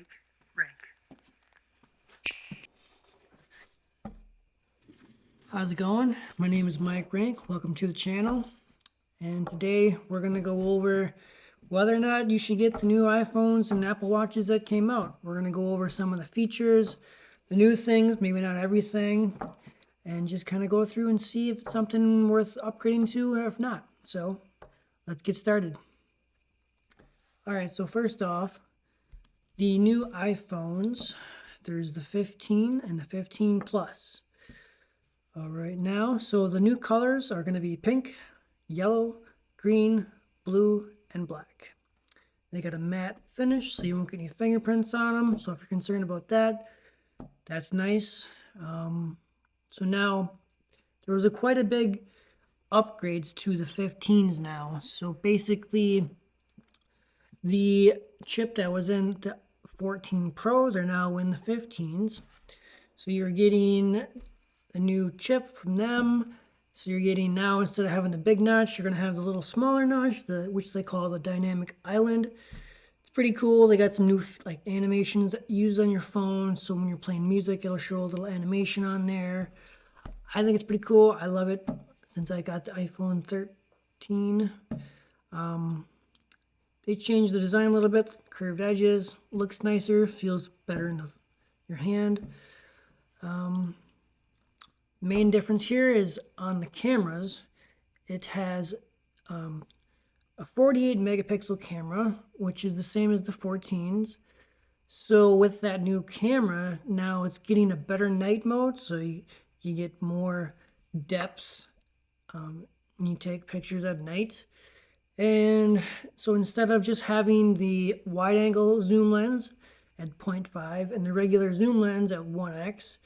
Mike Rank. How's it going? My name is Mike Rank. Welcome to the channel. And today we're going to go over whether or not you should get the new iPhones and Apple Watches that came out. We're going to go over some of the features, the new things, maybe not everything, and just kind of go through and see if it's something worth upgrading to or if not. So let's get started. All right, so first off, the new iPhones, there's the 15 and the 15 Plus. All right, now, so the new colors are going to be pink, yellow, green, blue, and black. They got a matte finish, so you won't get any fingerprints on them. So if you're concerned about that, that's nice. So now, there was quite a big upgrades to the 15s now. So basically, the chip that was in the 14 Pros are now in the 15s. So you're getting a new chip from them. So you're getting now, instead of having the big notch, you're going to have the little smaller notch, which they call the dynamic island. It's pretty cool. They got some new like animations that you use on your phone. So when you're playing music, it'll show a little animation on there. I think it's pretty cool. I love it since I got the iPhone 13. They changed the design a little bit. Curved edges, looks nicer, feels better in your hand. Main difference here is on the cameras. It has a 48 megapixel camera, which is the same as the 14s. So with that new camera, now it's getting a better night mode, so you get more depth when you take pictures at night. And so instead of just having the wide angle zoom lens at 0.5 and the regular zoom lens at 1x,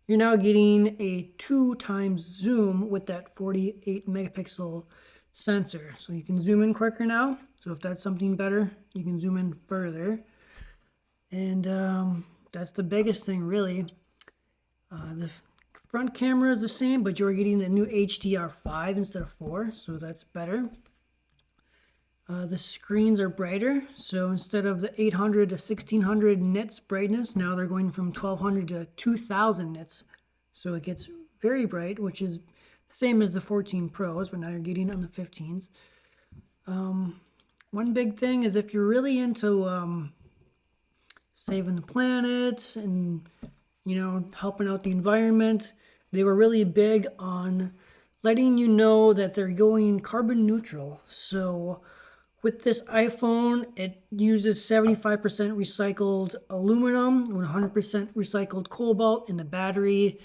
you're now getting a 2 times zoom with that 48 megapixel sensor. So you can zoom in quicker now. So if that's something better, you can zoom in further. And that's the biggest thing, really. The front camera is the same, but you're getting the new HDR5 instead of 4, so that's better. The screens are brighter, so instead of the 800 to 1600 nits brightness, now they're going from 1200 to 2000 nits. So it gets very bright, which is the same as the 14 Pros, but now you're getting it on the 15s. One big thing is if you're really into saving the planet and, helping out the environment, they were really big on letting you know that they're going carbon neutral. So with this iPhone, it uses 75% recycled aluminum, 100% recycled cobalt in the battery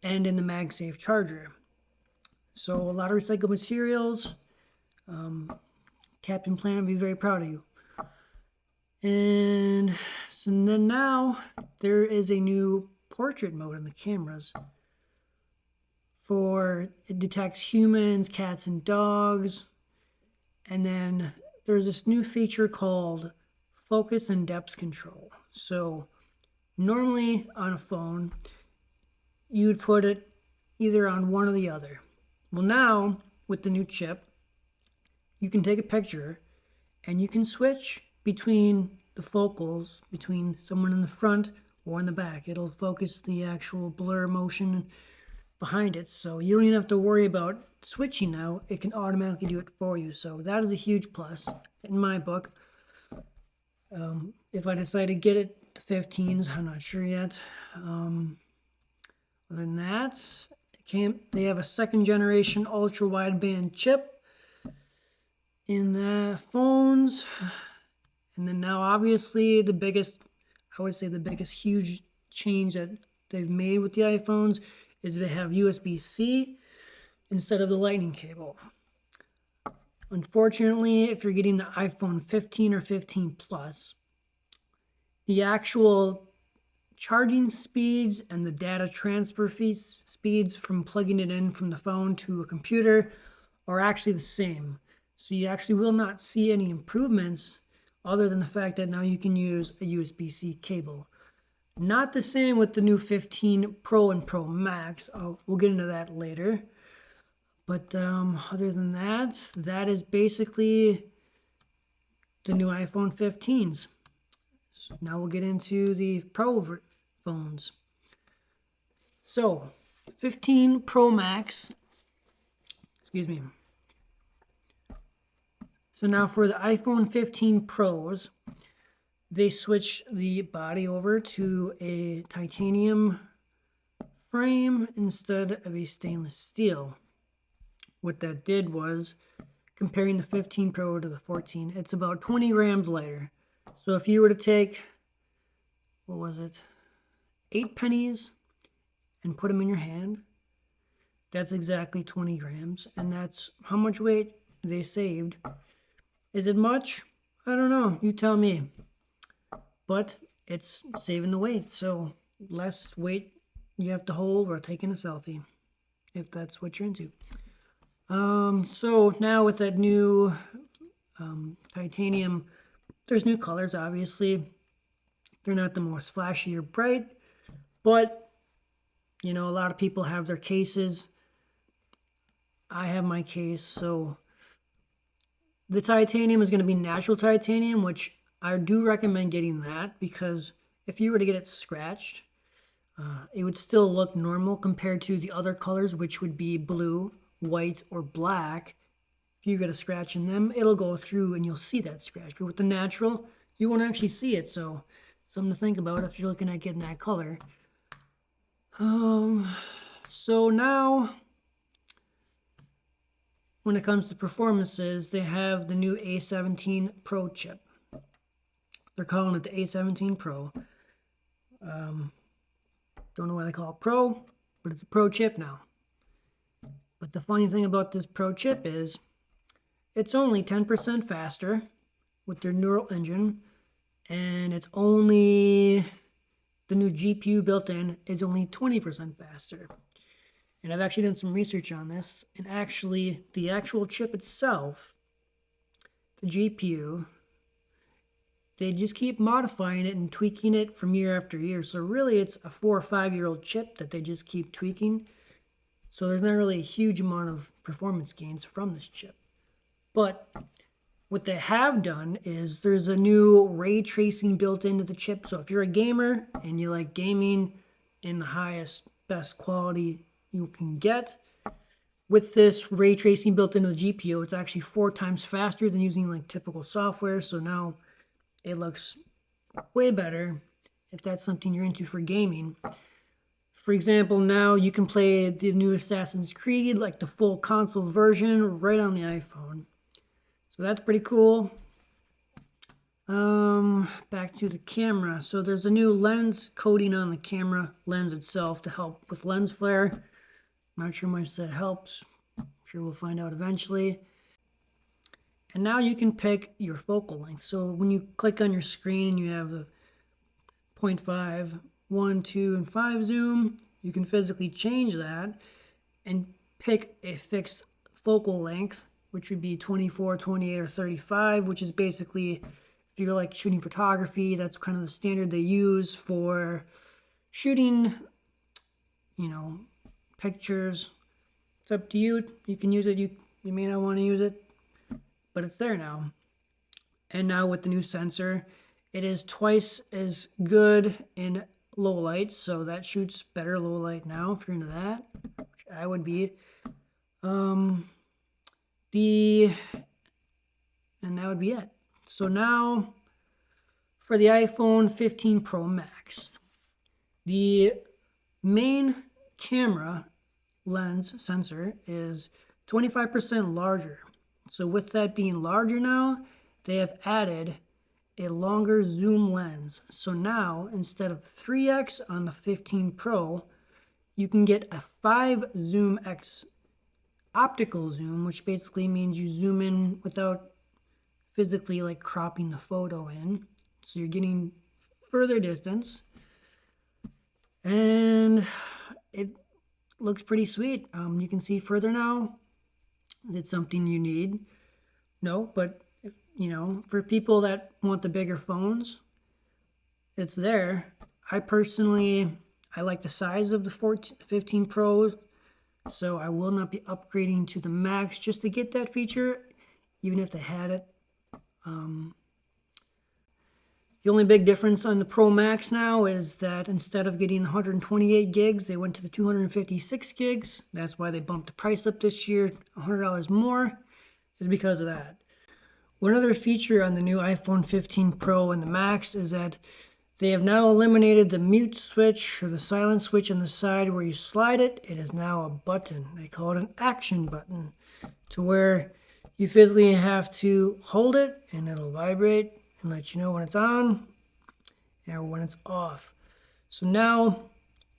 and in the MagSafe charger. So a lot of recycled materials. Captain Planet will be very proud of you. And so then now there is a new portrait mode in the cameras. It detects humans, cats, and dogs. And then there's this new feature called focus and depth control. So normally on a phone, you would put it either on one or the other. Well, now with the new chip, you can take a picture and you can switch between the focals, between someone in the front or in the back. It'll focus the actual blur motion behind it, so you don't even have to worry about switching now. It can automatically do it for you, so that is a huge plus in my book. If I decide to get it, the 15s, I'm not sure yet. Other than that, they have a second generation ultra wideband chip in the phones. And then now obviously the biggest huge change that they've made with the iPhones is they have USB-C instead of the lightning cable. Unfortunately, if you're getting the iPhone 15 or 15 Plus, the actual charging speeds and the data transfer speeds from plugging it in from the phone to a computer are actually the same. So you actually will not see any improvements other than the fact that now you can use a USB-C cable. Not the same with the new 15 Pro and Pro Max. We'll get into that later. But other than that, that is basically the new iPhone 15s. So now we'll get into the Pro phones. So 15 Pro Max, excuse me. So now for the iPhone 15 Pros, they switched the body over to a titanium frame instead of a stainless steel. What that did was, comparing the 15 Pro to the 14, it's about 20 grams lighter. So if you were to take, what was it, 8 pennies and put them in your hand, that's exactly 20 grams. And that's how much weight they saved. Is it much? I don't know. You tell me. But it's saving the weight. So less weight you have to hold while taking a selfie, if that's what you're into. So now with that new titanium, there's new colors, obviously. They're not the most flashy or bright, but, you know, a lot of people have their cases. I have my case, so the titanium is going to be natural titanium, which I do recommend getting that, because if you were to get it scratched, it would still look normal compared to the other colors, which would be blue, white, or black. If you get a scratch in them, it'll go through and you'll see that scratch. But with the natural, you won't actually see it. So something to think about if you're looking at getting that color. So now, when it comes to performances, they have the new A17 Pro chip. They're calling it the A17 Pro. Don't know why they call it Pro, but it's a Pro chip now. But the funny thing about this Pro chip is it's only 10% faster with their neural engine, and it's only, the new GPU built in is only 20% faster. And I've actually done some research on this, and actually the actual chip itself, the GPU, they just keep modifying it and tweaking it from year after year. So really it's a 4 or 5 year old chip that they just keep tweaking. So there's not really a huge amount of performance gains from this chip. But what they have done is there's a new ray tracing built into the chip. So if you're a gamer and you like gaming in the highest, best quality you can get, with this ray tracing built into the GPU, it's actually 4 times faster than using like typical software. So now it looks way better if that's something you're into for gaming. For example, now you can play the new Assassin's Creed, like the full console version, right on the iPhone. So that's pretty cool. Back to the camera. So there's a new lens coating on the camera lens itself to help with lens flare. Not sure much that helps. I'm sure we'll find out eventually. And now you can pick your focal length. So when you click on your screen and you have the 0.5, 1, 2, and 5 zoom, you can physically change that and pick a fixed focal length, which would be 24, 28, or 35, which is basically, if you're like shooting photography, that's kind of the standard they use for shooting, you know, pictures. It's up to you. You can use it. You may not want to use it, but it's there now. And now with the new sensor, it is twice as good in low light, so that shoots better low light now if you're into that, which I would be. And that would be it. So now for the iPhone 15 Pro Max, the main camera lens sensor is 25% larger. So with that being larger now, they have added a longer zoom lens. So now, instead of 3x on the 15 Pro, you can get a 5 zoom x optical zoom, which basically means you zoom in without physically like cropping the photo in. So you're getting further distance, and it looks pretty sweet. You can see further now. Is it something you need? No, but if, you know, for people that want the bigger phones, it's there. I like the size of the 15 Pro, so I will not be upgrading to the Max just to get that feature, even if they had it. The only big difference on the Pro Max now is that instead of getting 128 gigs, they went to the 256 gigs. That's why they bumped the price up this year, $100 more, is because of that. One other feature on the new iPhone 15 Pro and the Max is that they have now eliminated the mute switch or the silent switch on the side where you slide it. It is now a button. They call it an action button, to where you physically have to hold it and it'll vibrate and let you know when it's on and when it's off. So now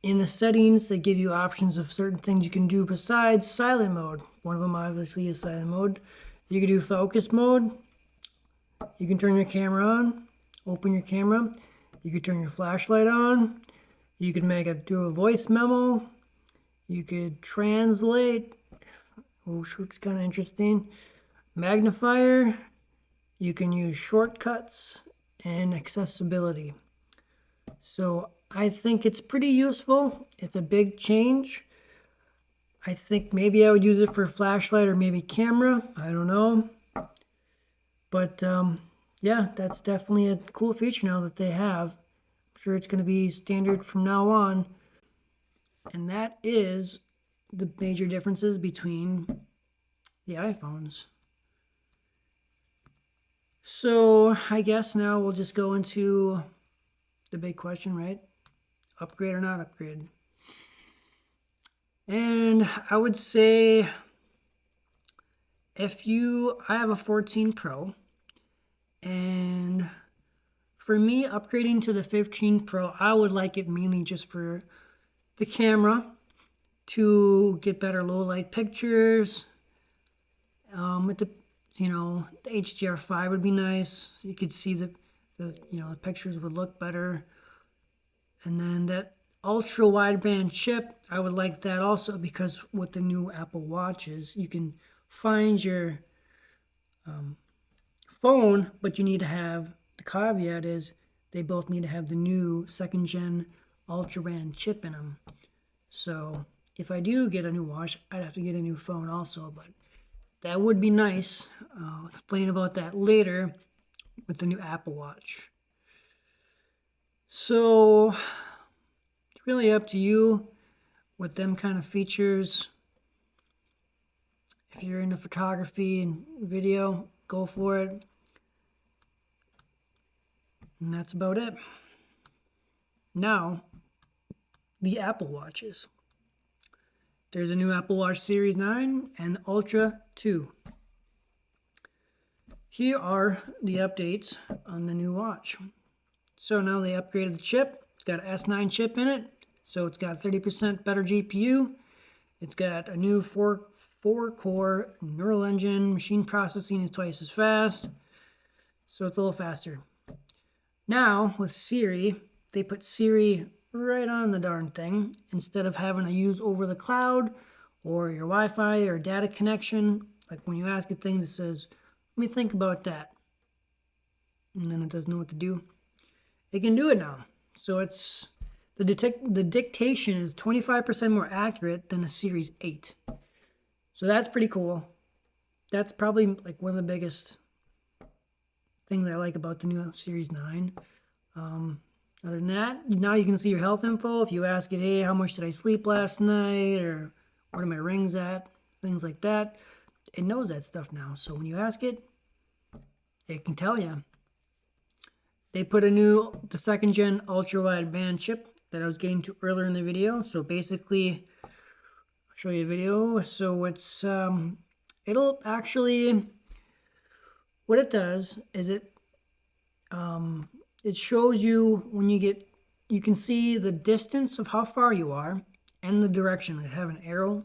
in the settings, they give you options of certain things you can do besides silent mode. One of them obviously is silent mode. You can do focus mode. You can turn your camera on, open your camera. You could turn your flashlight on. You could do a voice memo. You could translate, which is kind of interesting. Magnifier. You can use shortcuts and accessibility. So I think it's pretty useful. It's a big change. I think maybe I would use it for flashlight or maybe camera. I don't know. But yeah, that's definitely a cool feature now that they have. I'm sure it's going to be standard from now on. And that is the major differences between the iPhones. So I guess now we'll just go into the big question, right? Upgrade or not upgrade? And I would say I have a 14 Pro, and for me, upgrading to the 15 Pro, I would like it mainly just for the camera to get better low light pictures. With the HDR5 would be nice. You could see the pictures would look better. And then that ultra wideband chip, I would like that also, because with the new Apple Watches, you can find your phone, but you need to have, the caveat is they both need to have the new second gen ultra wideband chip in them. So if I do get a new watch, I'd have to get a new phone also, but that would be nice. I'll explain about that later with the new Apple Watch. So it's really up to you with them kind of features. If you're into photography and video, go for it. And that's about it. Now, the Apple Watches. There's a new Apple Watch Series 9 and the Ultra 2. Here are the updates on the new watch. So now they upgraded the chip. It's got an S9 chip in it, so it's got 30% better GPU. It's got a new four-core neural engine. Machine processing is twice as fast, so it's a little faster. Now, with Siri, they put Siri right on the darn thing. Instead of having to use over the cloud or your Wi-Fi or data connection, like when you ask it things, it says, let me think about that. And then it doesn't know what to do. It can do it now. So it's the dictation is 25% more accurate than a Series 8. So that's pretty cool. That's probably like one of the biggest things I like about the new Series 9. Other than that, now you can see your health info. If you ask it, hey, how much did I sleep last night? Or what are my rings at? Things like that. It knows that stuff now. So when you ask it, it can tell you. They put the second gen ultra wideband chip that I was getting to earlier in the video. So basically, I'll show you a video. So it's, it'll actually, what it does is it shows you when you can see the distance of how far you are and the direction. It have an arrow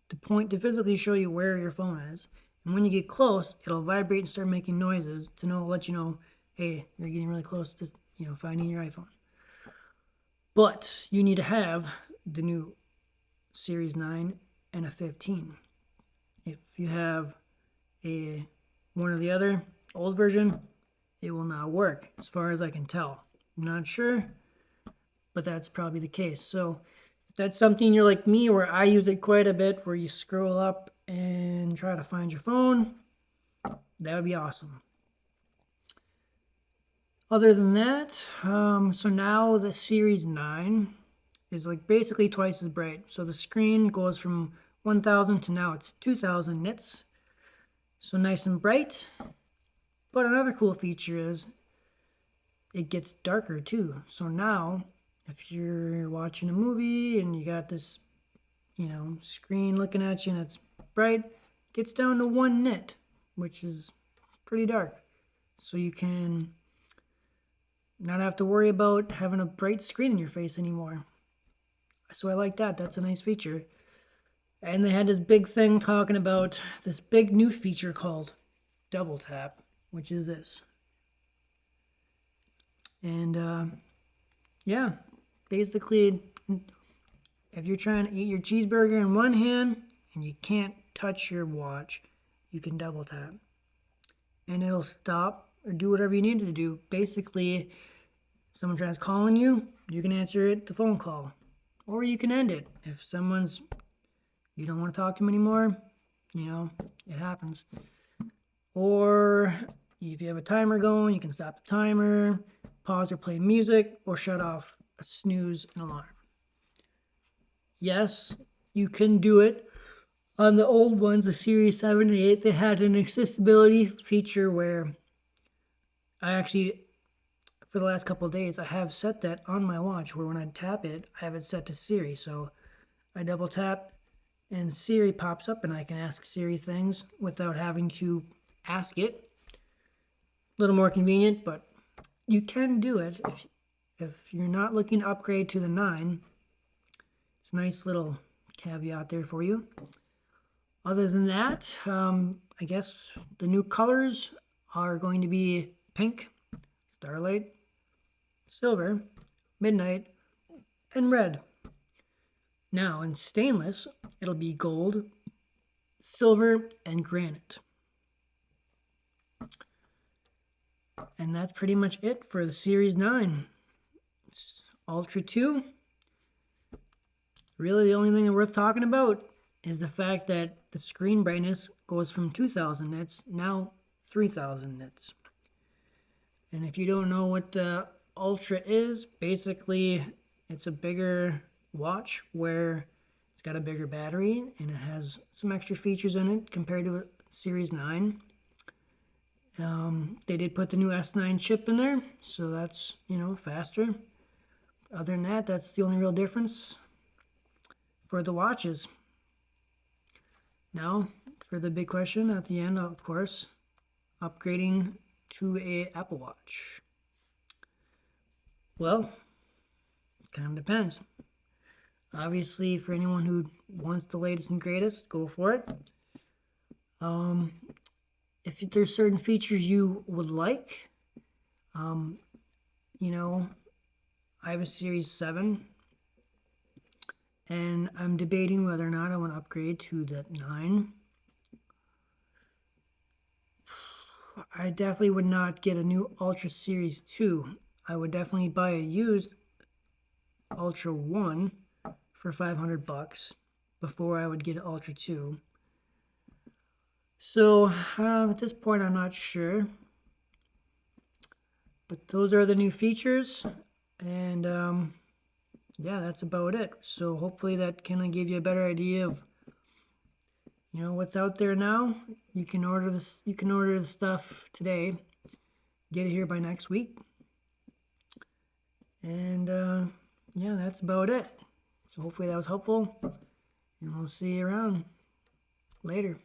to physically show you where your phone is. And when you get close, it'll vibrate and start making noises to let you know, hey, you're getting really close to finding your iPhone. But you need to have the new Series 9 and a 15. If you have one or the other, old version, it will not work, as far as I can tell. I'm not sure, but that's probably the case. So if that's something you're like me, where I use it quite a bit, where you scroll up and try to find your phone, that would be awesome. Other than that, so now the Series 9 is like basically twice as bright. So the screen goes from 1000 to now it's 2000 nits. So nice and bright. But another cool feature is it gets darker too. So now if you're watching a movie and you got this, screen looking at you and it's bright, it gets down to 1 nit, which is pretty dark. So you can not have to worry about having a bright screen in your face anymore. So I like that. That's a nice feature. And they had this big thing talking about this big new feature called double tap, which is this. And yeah, basically, if you're trying to eat your cheeseburger in one hand and you can't touch your watch, you can double tap. And it'll stop or do whatever you need it to do. Basically, someone tries calling you, you can answer it the phone call. Or you can end it. If you don't want to talk to them anymore, it happens. Or if you have a timer going, you can stop the timer, pause or play music, or shut off a snooze and alarm. Yes, you can do it. On the old ones, the Series 7 and 8, they had an accessibility feature where I actually, for the last couple of days, I have set that on my watch where when I tap it, I have it set to Siri. So I double tap and Siri pops up and I can ask Siri things without having to ask it. A little more convenient, but you can do it if you're not looking to upgrade to the 9. It's a nice little caveat there for you. Other than that, I guess the new colors are going to be pink, starlight, silver, midnight, and red. Now in stainless, it'll be gold, silver, and granite. And that's pretty much it for the Series 9. It's Ultra 2. Really the only thing worth talking about is the fact that the screen brightness goes from 2000 nits, now 3000 nits. And if you don't know what the Ultra is, basically it's a bigger watch where it's got a bigger battery and it has some extra features in it compared to a Series 9. They did put the new S9 chip in there, so that's, faster. Other than that, that's the only real difference for the watches. Now, for the big question at the end, of course, upgrading to a Apple Watch. Well, it kind of depends. Obviously, for anyone who wants the latest and greatest, go for it. If there's certain features you would like, I have a Series 7, and I'm debating whether or not I want to upgrade to the 9. I definitely would not get a new Ultra Series 2. I would definitely buy a used Ultra 1 for $500 before I would get an Ultra 2. So at this point, I'm not sure. But those are the new features. And yeah, that's about it. So hopefully that can give you a better idea of what's out there now. You can order this. You can order the stuff today. Get it here by next week. And yeah, that's about it. So hopefully that was helpful. And we'll see you around later.